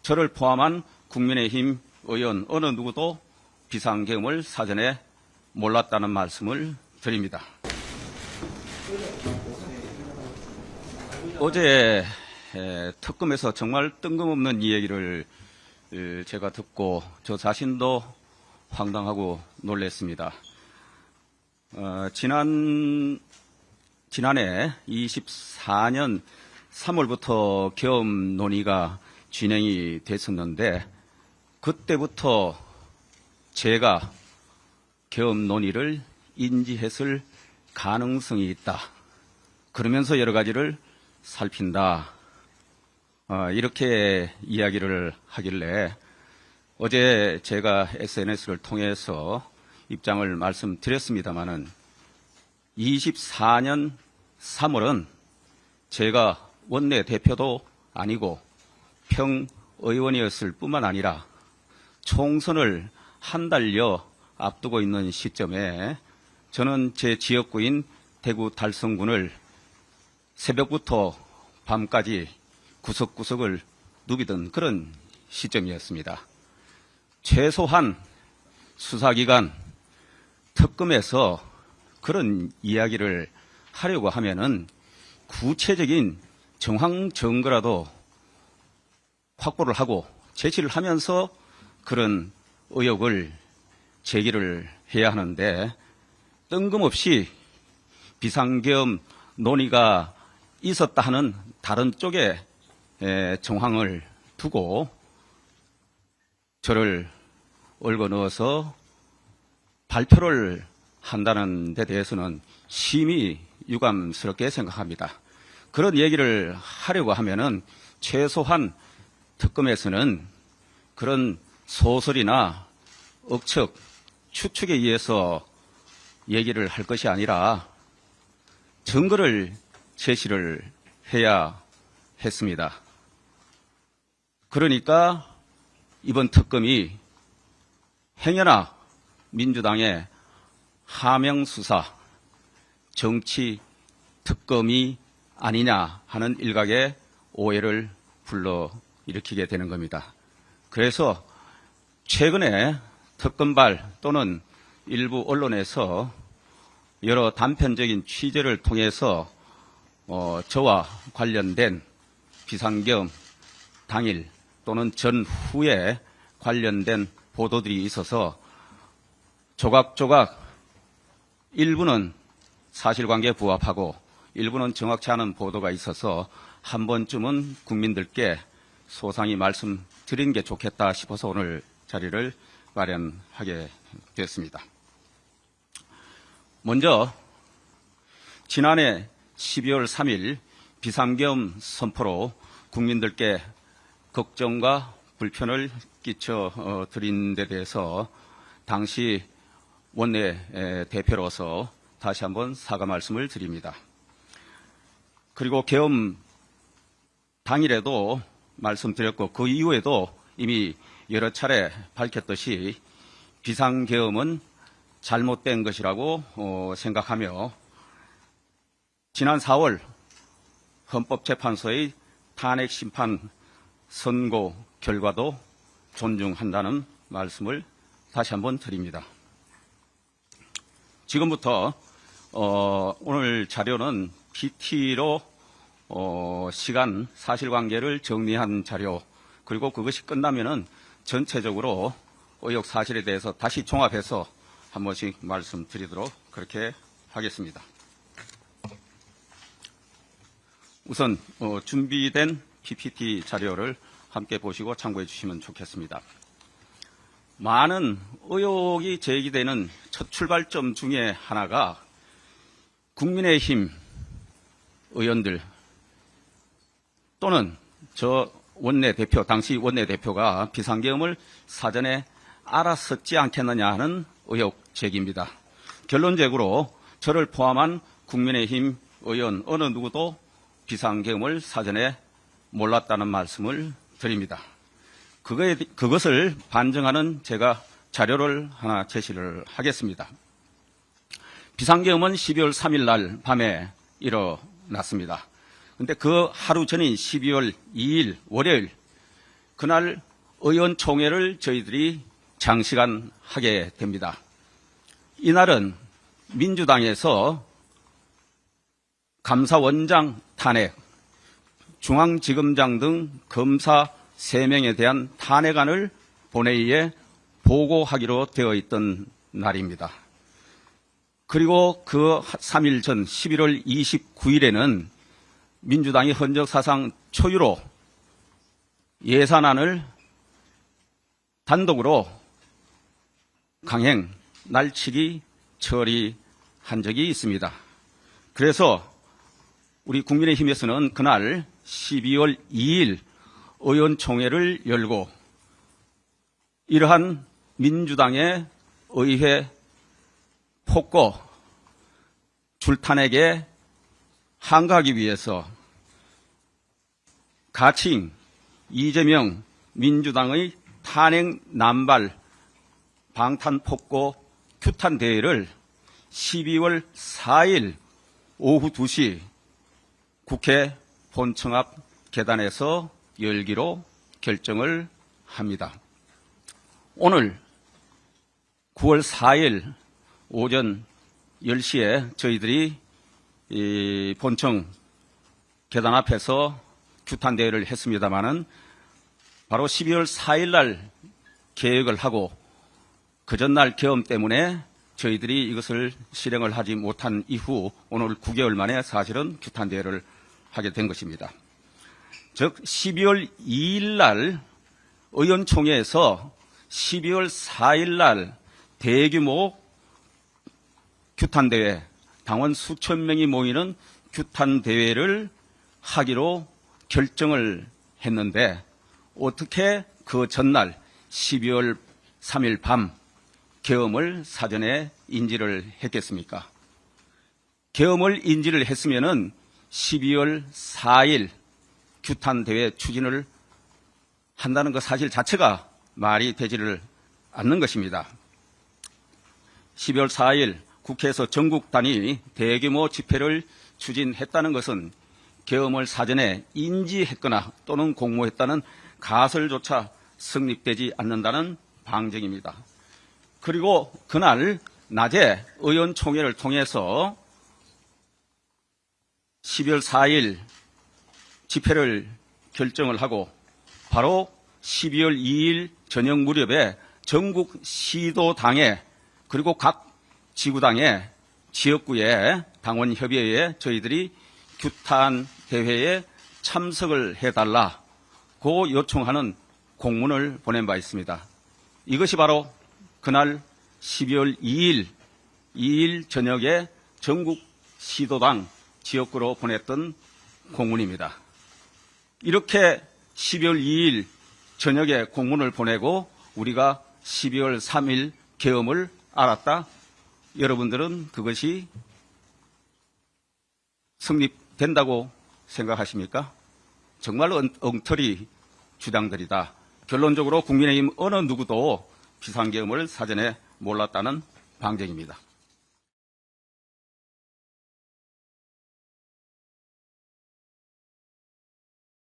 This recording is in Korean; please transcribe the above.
저를 포함한 국민의힘 의원 어느 누구도 비상계엄을 사전에 몰랐다는 말씀을 드립니다. 어제 특검에서 정말 뜬금없는 이 얘기를 제가 듣고 저 자신도 황당하고 놀랐습니다. 지난해 24년 3월부터 계엄 논의가 진행이 됐었는데 그때부터 제가 계엄 논의를 인지했을 가능성이 있다. 그러면서 여러 가지를 살핀다. 이렇게 이야기를 하길래 어제 제가 SNS를 통해서 입장을 말씀드렸습니다마는 24년 3월은 제가 원내대표도 아니고 평의원이었을 뿐만 아니라 총선을 한 달여 앞두고 있는 시점에 저는 제 지역구인 대구 달성군을 새벽부터 밤까지 구석구석을 누비던 그런 시점이었습니다. 최소한 수사기관, 특검에서 그런 이야기를 하려고 하면은 구체적인 정황 증거라도 확보를 하고 제시를 하면서 그런 의혹을 제기를 해야 하는데 뜬금없이 비상계엄 논의가 있었다 하는 다른 쪽의 정황을 두고 저를 얽어 넣어서 발표를 한다는 데 대해서는 심히 유감스럽게 생각합니다. 그런 얘기를 하려고 하면은 최소한 특검에서는 그런 소설이나 억측, 추측에 의해서 얘기를 할 것이 아니라 증거를 제시를 해야 했습니다. 그러니까 이번 특검이 행여나 민주당의 하명수사, 정치 특검이 아니냐 하는 일각의 오해를 불러일으키게 되는 겁니다. 그래서 최근에 특검발 또는 일부 언론에서 여러 단편적인 취재를 통해서 저와 관련된 비상계엄 당일 또는 전후에 관련된 보도들이 있어서 조각조각 일부는 사실관계에 부합하고 일부는 정확치 않은 보도가 있어서 한 번쯤은 국민들께 소상히 말씀드린 게 좋겠다 싶어서 오늘 자리를 마련하게 됐습니다. 먼저 지난해 12월 3일 비상계엄 선포로 국민들께 걱정과 불편을 끼쳐 드린 데 대해서 당시 원내대표로서 다시 한번 사과 말씀을 드립니다. 그리고 계엄 당일에도 말씀드렸고 그 이후에도 이미 여러 차례 밝혔듯이 비상계엄은 잘못된 것이라고 생각하며 지난 4월 헌법재판소의 탄핵심판 선고 결과도 존중한다는 말씀을 다시 한번 드립니다. 지금부터 오늘 자료는 PT로 시간 사실관계를 정리한 자료 그리고 그것이 끝나면은 전체적으로 의혹 사실에 대해서 다시 종합해서 한 번씩 말씀드리도록 그렇게 하겠습니다. 우선 준비된 PPT 자료를 함께 보시고 참고해 주시면 좋겠습니다. 많은 의혹이 제기되는 첫 출발점 중에 하나가 국민의힘 의원들 또는 저 원내대표, 당시 원내대표가 비상계엄을 사전에 알았었지 않겠느냐 하는 의혹 제기입니다. 결론적으로 저를 포함한 국민의힘 의원 어느 누구도 비상계엄을 사전에 몰랐다는 말씀을 드립니다. 그것을 반증하는 제가 자료를 하나 제시를 하겠습니다. 비상계엄은 12월 3일 날 밤에 일어났습니다. 그런데 그 하루 전인 12월 2일 월요일 그날 의원총회를 저희들이 장시간 하게 됩니다. 이날은 민주당에서 감사원장 탄핵, 중앙지검장 등 검사 3명에 대한 탄핵안을 본회의에 보고하기로 되어 있던 날입니다. 그리고 그 3일 전 11월 29일에는 민주당이 헌정사상 초유로 예산안을 단독으로 강행, 날치기 처리한 적이 있습니다. 그래서 우리 국민의힘에서는 그날 12월 2일 의원총회를 열고 이러한 민주당의 의회 폭거, 줄탄핵에 항거하기 위해서 가칭 이재명 민주당의 탄핵 남발 방탄폭거 규탄 대회를 12월 4일 오후 2시 국회 본청 앞 계단에서 열기로 결정을 합니다. 오늘 9월 4일 오전 10시에 저희들이 이 본청 계단 앞에서 규탄 대회를 했습니다마는 바로 12월 4일 날 계획을 하고 그 전날 계엄 때문에 저희들이 이것을 실행을 하지 못한 이후 오늘 9개월 만에 사실은 규탄 대회를 하게 된 것입니다. 즉 12월 2일 날 의원총회에서 12월 4일 날 대규모 규탄 대회, 당원 수천 명이 모이는 규탄 대회를 하기로 결정을 했는데 어떻게 그 전날 12월 3일 밤 계엄을 사전에 인지를 했겠습니까? 계엄을 인지를 했으면은 12월 4일 규탄 대회 추진을 한다는 것 사실 자체가 말이 되지를 않는 것입니다. 12월 4일 국회에서 전국 단위 대규모 집회를 추진했다는 것은 계엄을 사전에 인지했거나 또는 공모했다는 가설조차 성립되지 않는다는 방증입니다. 그리고 그날 낮에 의원총회를 통해서 12월 4일 집회를 결정을 하고 바로 12월 2일 저녁 무렵에 전국 시도당에 그리고 각 지구당의 지역구의 당원협의회에 저희들이 규탄 대회에 참석을 해달라고 요청하는 공문을 보낸 바 있습니다. 이것이 바로 그날 12월 2일 저녁에 전국 시도당 지역구로 보냈던 공문입니다. 이렇게 12월 2일 저녁에 공문을 보내고 우리가 12월 3일 계엄을 알았다. 여러분들은 그것이 성립된다고 생각하십니까? 정말 엉터리 주장들이다. 결론적으로 국민의힘 어느 누구도 비상계엄을 사전에 몰랐다는 방증입니다.